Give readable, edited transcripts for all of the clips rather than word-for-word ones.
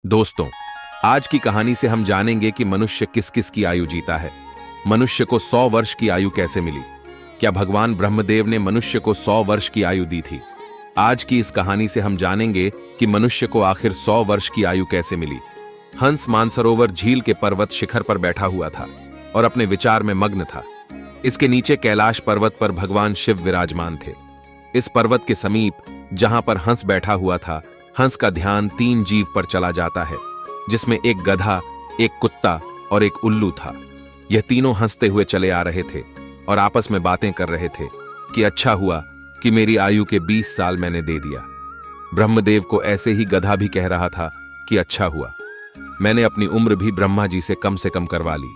दोस्तों, आज की कहानी से हम जानेंगे कि मनुष्य किस किस की आयु जीता है। मनुष्य को 100 वर्ष की आयु कैसे मिली? क्या भगवान ब्रह्मदेव ने मनुष्य को 100 वर्ष की आयु दी थी? आज की इस कहानी से हम जानेंगे कि मनुष्य को आखिर 100 वर्ष की आयु कैसे मिली। हंस मानसरोवर झील के पर्वत शिखर पर बैठा हुआ था और अपने विचार में मग्न था। इसके नीचे कैलाश पर्वत पर भगवान शिव विराजमान थे। इस पर्वत के समीप जहां पर हंस बैठा हुआ था, हंस का ध्यान 3 जीव पर चला जाता है, जिसमें एक गधा, एक कुत्ता और एक उल्लू था। यह तीनों हंसते हुए चले आ रहे थे और आपस में बातें कर रहे थे कि अच्छा हुआ कि मेरी आयु के 20 साल मैंने दे दिया। ब्रह्मदेव को ऐसे ही गधा भी कह रहा था कि अच्छा हुआ, मैंने अपनी उम्र भी ब्रह्मा जी से कम करवा ली।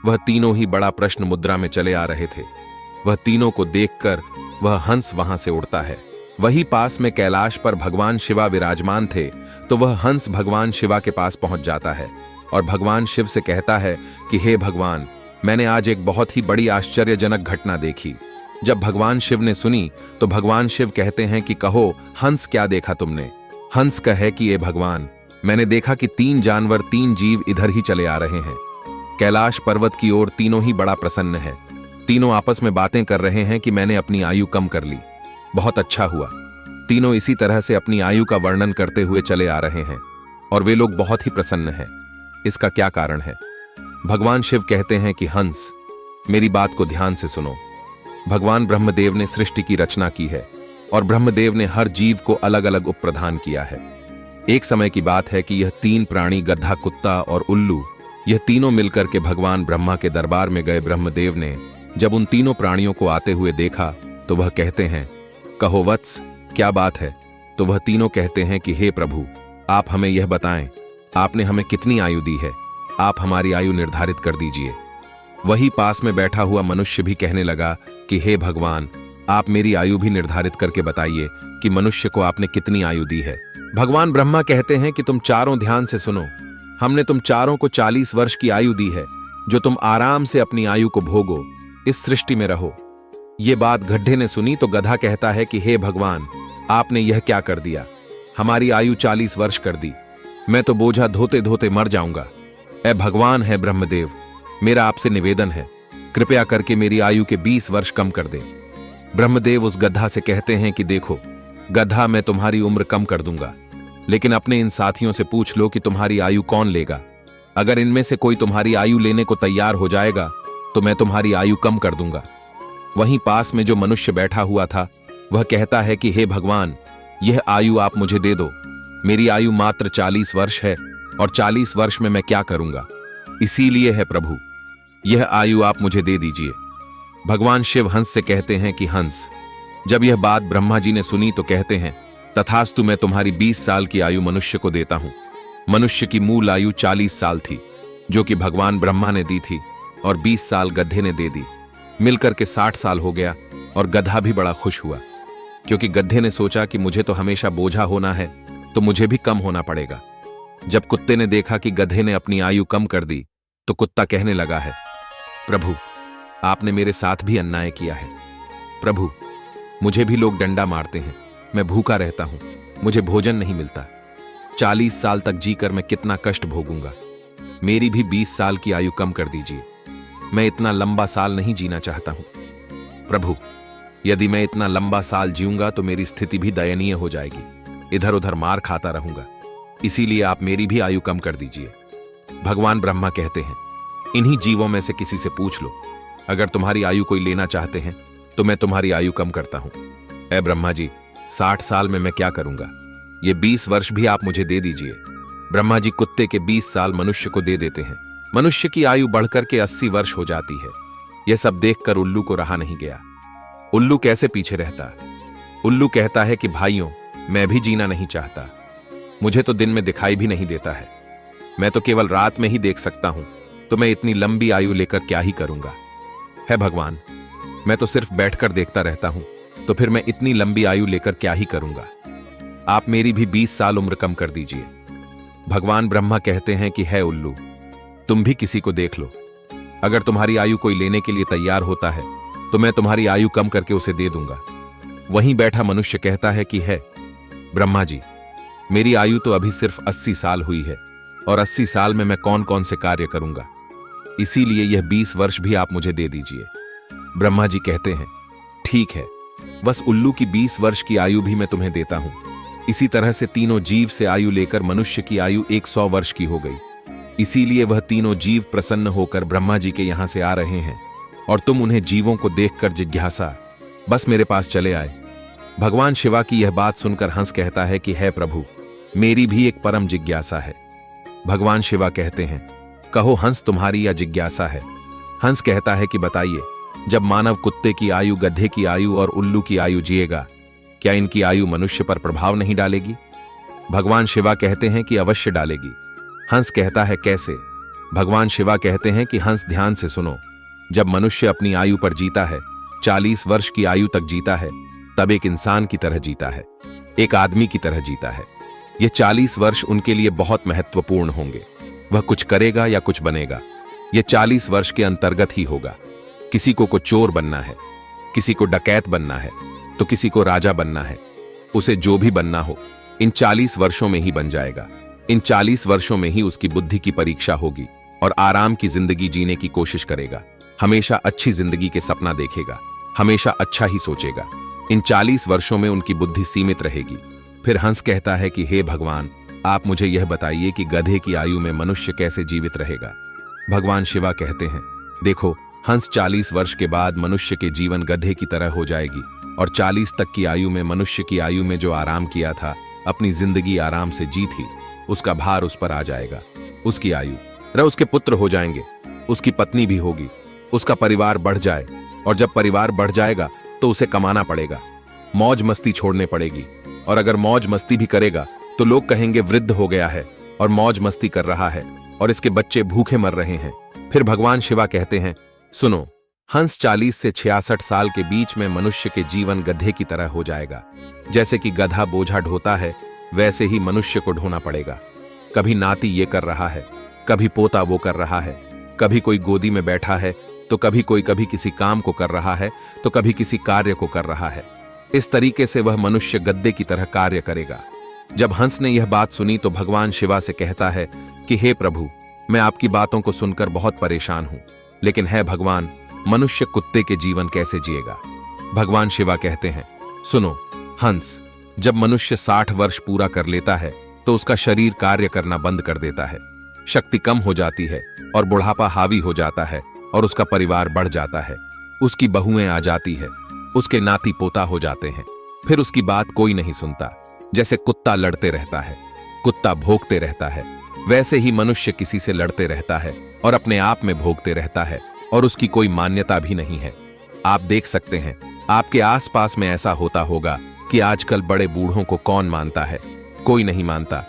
वह तीनों ही बड़ा प्रश्न मुद्रा में चले आ रहे थे। वह तीनों को देखकर वह हंस वहां से उड़ता है। वही पास में कैलाश पर भगवान शिवा विराजमान थे, तो वह हंस भगवान शिवा के पास पहुंच जाता है और भगवान शिव से कहता है कि हे भगवान, मैंने आज एक बहुत ही बड़ी आश्चर्यजनक घटना देखी। जब भगवान शिव ने सुनी तो भगवान शिव कहते हैं कि कहो हंस, क्या देखा तुमने? हंस कहे कि ये भगवान, मैंने देखा कि 3 जानवर, 3 जीव इधर ही चले आ रहे हैं। कैलाश पर्वत की ओर तीनों ही बड़ा प्रसन्न है। तीनों आपस में बातें कर रहे हैं कि मैंने अपनी आयु कम कर ली, बहुत अच्छा हुआ। तीनों इसी तरह से अपनी आयु का वर्णन करते हुए चले आ रहे हैं और वे लोग बहुत ही प्रसन्न हैं। इसका क्या कारण है? भगवान शिव कहते हैं कि हंस, मेरी बात को ध्यान से सुनो। भगवान ब्रह्मदेव ने सृष्टि की रचना की है और ब्रह्मदेव ने हर जीव को अलग अलग उपप्रधान किया है। एक समय की बात है कि यह 3 प्राणी, गधा, कुत्ता और उल्लू, यह तीनों मिलकर के भगवान ब्रह्मा के दरबार में गए। ब्रह्मदेव ने जब उन तीनों प्राणियों को आते हुए देखा तो वह कहते हैं, कहो वत्स, क्या बात है? तो वह तीनों कहते हैं कि हे प्रभु, आप हमें यह बताएं, आपने हमें कितनी आयु दी है? आप हमारी आयु निर्धारित कर दीजिए। वही पास में बैठा हुआ मनुष्य भी कहने लगा कि हे भगवान, आप मेरी आयु भी निर्धारित करके बताइए कि मनुष्य को आपने कितनी आयु दी है। भगवान ब्रह्मा कहते हैं कि तुम चारों ध्यान से सुनो। हमने तुम चारों को 40 वर्ष की आयु दी है, जो तुम आराम से अपनी आयु को भोगो, इस सृष्टि में रहो। ये बात गड्ढे ने सुनी तो गधा कहता है कि हे भगवान, आपने यह क्या कर दिया? हमारी आयु 40 वर्ष कर दी। मैं तो बोझा धोते धोते मर जाऊंगा। ऐ भगवान है ब्रह्मदेव, मेरा आपसे निवेदन है, कृपया करके मेरी आयु के 20 वर्ष कम कर दे। ब्रह्मदेव उस गधा से कहते हैं कि देखो गधा, मैं तुम्हारी उम्र कम कर दूंगा, लेकिन अपने इन साथियों से पूछ लो कि तुम्हारी आयु कौन लेगा। अगर इनमें से कोई तुम्हारी आयु लेने को तैयार हो जाएगा तो मैं तुम्हारी आयु कम कर दूंगा। वहीं पास में जो मनुष्य बैठा हुआ था वह कहता है कि हे भगवान, यह आयु आप मुझे दे दो। मेरी आयु मात्र 40 वर्ष है और 40 वर्ष में मैं क्या करूंगा? इसीलिए है प्रभु, यह आयु आप मुझे दे दीजिए। भगवान शिव हंस से कहते हैं कि हंस, जब यह बात ब्रह्मा जी ने सुनी तो कहते हैं, तथास्तु, मैं तुम्हारी 20 साल की आयु मनुष्य को देता हूं। मनुष्य की मूल आयु 40 साल थी, जो कि भगवान ब्रह्मा ने दी थी, और 20 साल गधे ने दे दी। मिलकर के 60 साल हो गया और गधा भी बड़ा खुश हुआ, क्योंकि गधे ने सोचा कि मुझे तो हमेशा बोझा होना है, तो मुझे भी कम होना पड़ेगा। जब कुत्ते ने देखा कि गधे ने अपनी आयु कम कर दी तो कुत्ता कहने लगा है, प्रभु, आपने मेरे साथ भी अन्याय किया है। प्रभु, मुझे भी लोग डंडा मारते हैं, मैं भूखा रहता हूं, मुझे भोजन नहीं मिलता। 40 साल तक जीकर मैं कितना कष्ट भोगूंगा। मेरी भी 20 साल की आयु कम कर दीजिए। मैं इतना लंबा साल नहीं जीना चाहता हूं। प्रभु, यदि मैं इतना लंबा साल जीऊंगा तो मेरी स्थिति भी दयनीय हो जाएगी, इधर उधर मार खाता रहूंगा। इसीलिए आप मेरी भी आयु कम कर दीजिए। भगवान ब्रह्मा कहते हैं, इन्हीं जीवों में से किसी से पूछ लो, अगर तुम्हारी आयु कोई लेना चाहते हैं तो मैं तुम्हारी आयु कम करता हूं। ऐ ब्रह्मा जी, 60 साल में मैं क्या करूंगा? ये 20 वर्ष भी आप मुझे दे दीजिए। ब्रह्मा जी कुत्ते के 20 साल मनुष्य को दे देते हैं। मनुष्य की आयु बढ़कर के 80 वर्ष हो जाती है। यह सब देखकर उल्लू को रहा नहीं गया। उल्लू कैसे पीछे रहता? उल्लू कहता है कि भाइयों, मैं भी जीना नहीं चाहता। मुझे तो दिन में दिखाई भी नहीं देता है, मैं तो केवल रात में ही देख सकता हूं, तो मैं इतनी लंबी आयु लेकर क्या ही करूंगा? है भगवान, मैं तो सिर्फ बैठकर देखता रहता हूं, तो फिर मैं इतनी लंबी आयु लेकर क्या ही करूंगा? आप मेरी भी 20 साल उम्र कम कर दीजिए। भगवान ब्रह्मा कहते हैं कि है उल्लू, तुम भी किसी को देख लो। अगर तुम्हारी आयु कोई लेने के लिए तैयार होता है तो मैं तुम्हारी आयु कम करके उसे दे दूंगा। वहीं बैठा मनुष्य कहता है कि है ब्रह्मा जी, मेरी आयु तो अभी सिर्फ 80 साल हुई है और 80 साल में मैं कौन कौन से कार्य करूंगा, इसीलिए यह 20 वर्ष भी आप मुझे दे दीजिए। ब्रह्मा जी कहते हैं, ठीक है, बस उल्लू की 20 वर्ष की आयु भी मैं तुम्हें देता हूं। इसी तरह से तीनों जीव से आयु लेकर मनुष्य की आयु 100 वर्ष की हो गई। इसीलिए वह तीनों जीव प्रसन्न होकर ब्रह्मा जी के यहां से आ रहे हैं और तुम उन्हें जीवों को देखकर जिज्ञासा बस मेरे पास चले आए। भगवान शिवा की यह बात सुनकर हंस कहता है कि है प्रभु, मेरी भी एक परम जिज्ञासा है। भगवान शिवा कहते हैं, कहो हंस, तुम्हारी या जिज्ञासा है? हंस कहता है कि बताइए, जब मानव कुत्ते की आयु, गधे की आयु और उल्लू की आयु जिएगा, क्या इनकी आयु मनुष्य पर प्रभाव नहीं डालेगी? भगवान शिवा कहते हैं कि अवश्य डालेगी। हंस कहता है, कैसे? भगवान शिवा कहते हैं कि हंस, ध्यान से सुनो। जब मनुष्य अपनी आयु पर जीता है, 40 वर्ष की आयु तक जीता है, तब एक इंसान की तरह जीता है, एक आदमी की तरह जीता है। ये 40 वर्ष उनके लिए बहुत महत्वपूर्ण होंगे। वह कुछ करेगा या कुछ बनेगा, यह 40 वर्ष के अंतर्गत ही होगा। किसी को चोर बनना है, किसी को डकैत बनना है, तो किसी को राजा बनना है। उसे जो भी बनना हो, इन 40 वर्षों में ही बन जाएगा। इन 40 वर्षों में ही उसकी बुद्धि की परीक्षा होगी और आराम की जिंदगी जीने की कोशिश करेगा। हमेशा अच्छी जिंदगी के सपना देखेगा, हमेशा अच्छा ही सोचेगा। इन 40 वर्षों में उनकी बुद्धि सीमित रहेगी। फिर हंस कहता है कि हे भगवान, आप मुझे यह बताइए कि गधे की आयु में मनुष्य कैसे जीवित रहेगा? भगवान शिवा कहते हैं, देखो हंस, 40 वर्ष के बाद मनुष्य के जीवन गधे की तरह हो जाएगी और 40 तक की आयु में मनुष्य की आयु में जो आराम किया था, अपनी जिंदगी आराम से जी थी, उसका भार उस पर आ जाएगा। उसकी आयु उसके पुत्र हो जाएंगे, उसकी पत्नी भी होगी, उसका परिवार बढ़ जाए, और जब परिवार बढ़ जाएगा तो उसे कमाना पड़ेगा, मौज मस्ती छोड़ने पड़ेगी। और अगर मौज मस्ती भी करेगा तो लोग कहेंगे वृद्ध हो गया है और मौज मस्ती कर रहा है और इसके बच्चे भूखे मर रहे हैं। फिर भगवान शिवा कहते हैं, सुनो हंस, 40 से 66 साल के बीच में मनुष्य के जीवन गधे की तरह हो जाएगा। जैसे कि गधा बोझा ढोता है, वैसे ही मनुष्य को ढोना पड़ेगा। कभी नाती ये कर रहा है, कभी पोता वो कर रहा है, कभी कोई गोदी में बैठा है तो कभी कोई कभी किसी काम को कर रहा है तो कभी किसी कार्य को कर रहा है। इस तरीके से वह मनुष्य गद्दे की तरह कार्य करेगा। जब हंस ने यह बात सुनी तो भगवान शिवा से कहता है कि हे प्रभु, मैं आपकी बातों को सुनकर बहुत परेशान हूं, लेकिन है भगवान, मनुष्य कुत्ते के जीवन कैसे जिएगा? भगवान शिवा कहते हैं, सुनो हंस, जब मनुष्य 60 वर्ष पूरा कर लेता है तो उसका शरीर कार्य करना बंद कर देता है, शक्ति कम हो जाती है और बुढ़ापा हावी हो जाता है और उसका परिवार बढ़ जाता है, उसकी बहुएं आ जाती है, उसके नाती पोता हो जाते हैं। फिर उसकी बात कोई नहीं सुनता। जैसे कुत्ता लड़ते रहता है, कुत्ता भौंकते रहता है, वैसे ही मनुष्य किसी से लड़ते रहता है और अपने आप में भोगते रहता है और उसकी कोई मान्यता भी नहीं है। आप देख सकते हैं, आपके आसपास में ऐसा होता होगा कि आजकल बड़े बूढ़ों को कौन मानता है? कोई नहीं मानता।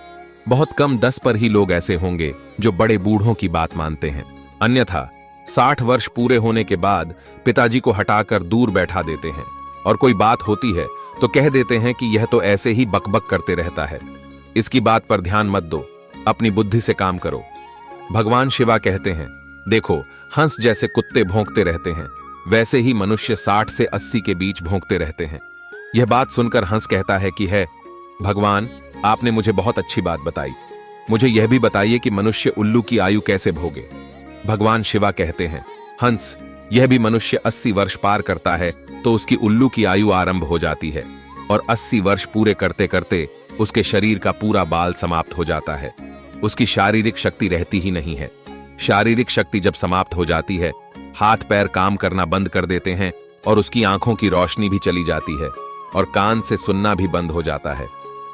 बहुत कम 10 पर ही लोग ऐसे होंगे जो बड़े बूढ़ों की बात मानते हैं। अन्यथा 60 वर्ष पूरे होने के बाद पिताजी को हटाकर दूर बैठा देते हैं और कोई बात होती है तो कह देते हैं कि यह तो ऐसे ही बकबक करते रहता है, इसकी बात पर ध्यान मत दो, अपनी बुद्धि से काम करो। भगवान शिवा कहते हैं, देखो हंस जैसे कुत्ते भौंकते रहते हैं, वैसे ही मनुष्य 60 से 80 के बीच भौंकते रहते हैं। यह बात सुनकर हंस कहता है कि है भगवान, आपने मुझे बहुत अच्छी बात बताई, मुझे यह भी बताइए कि मनुष्य उल्लू की आयु कैसे भोगे? भगवान शिवा कहते हैं, हंस, यह भी मनुष्य 80 वर्ष पार करता है तो उसकी उल्लू की आयु आरंभ हो जाती है और 80 वर्ष पूरे करते करते उसके शरीर का पूरा बाल समाप्त हो जाता है। उसकी शारीरिक शक्ति रहती ही नहीं है। शारीरिक शक्ति जब समाप्त हो जाती है, हाथ पैर काम करना बंद कर देते हैं और उसकी आंखों की रोशनी भी चली जाती है और कान से सुनना भी बंद हो जाता है।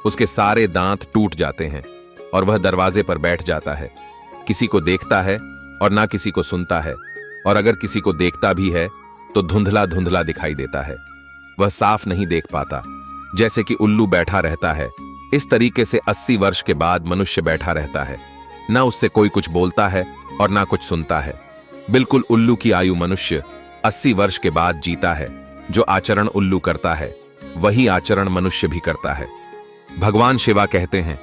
उसके सारे दांत टूट जाते हैं और वह दरवाजे पर बैठ जाता है। किसी को देखता है और ना किसी को सुनता है, और अगर किसी को देखता भी है तो धुंधला धुंधला दिखाई देता है। वह साफ नहीं देख पाता, जैसे कि उल्लू बैठा रहता है। इस तरीके से 80 वर्ष के बाद मनुष्य बैठा रहता है, ना उससे कोई कुछ बोलता है और ना कुछ सुनता है। बिल्कुल उल्लू की आयु मनुष्य 80 वर्ष के बाद जीता है। जो आचरण उल्लू करता है वही आचरण मनुष्य भी करता है। भगवान शिवा कहते हैं,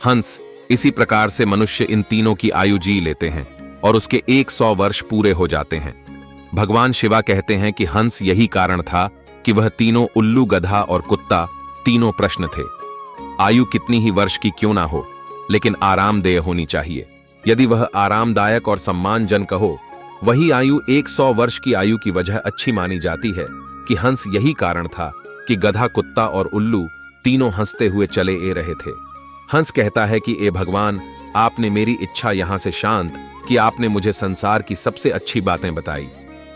हंस, इसी प्रकार से मनुष्य इन तीनों की आयु जी लेते हैं और उसके 100 वर्ष पूरे हो जाते हैं। भगवान शिवा कहते हैं कि हंस, यही कारण था कि वह तीनों उल्लू, गधा और कुत्ता तीनों प्रश्न थे। आयु कितनी ही वर्ष की क्यों ना हो, लेकिन आरामदेह होनी चाहिए। यदि वह आरामदायक और सम्मानजनक हो, वही आयु 100 वर्ष की आयु की वजह अच्छी मानी जाती है कि हंस यही कारण था कि गधा, कुत्ता और उल्लू तीनों हंसते हुए चले ए रहे थे। हंस कहता है कि ए भगवान, आपने मेरी इच्छा यहां से शांत कि आपने मुझे संसार की सबसे अच्छी बातें बताई।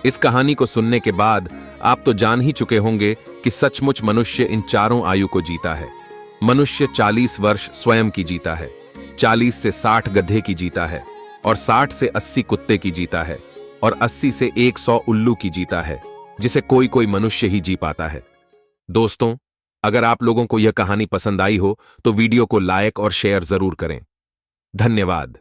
इस कहानी को सुनने के बाद आप तो जान ही चुके होंगे कि सचमुच मनुष्य इन चारों आयु को जीता है। मनुष्य 40 वर्ष स्वयं की जीता है, 40 से 60 गधे की जीता है, और 60 से 80 कुत्ते की जीता है, और 80 से 100 उल्लू की जीता है, जिसे कोई कोई मनुष्य ही जी पाता है। दोस्तों, अगर आप लोगों को यह कहानी पसंद आई हो तो वीडियो को लाइक और शेयर जरूर करें। धन्यवाद।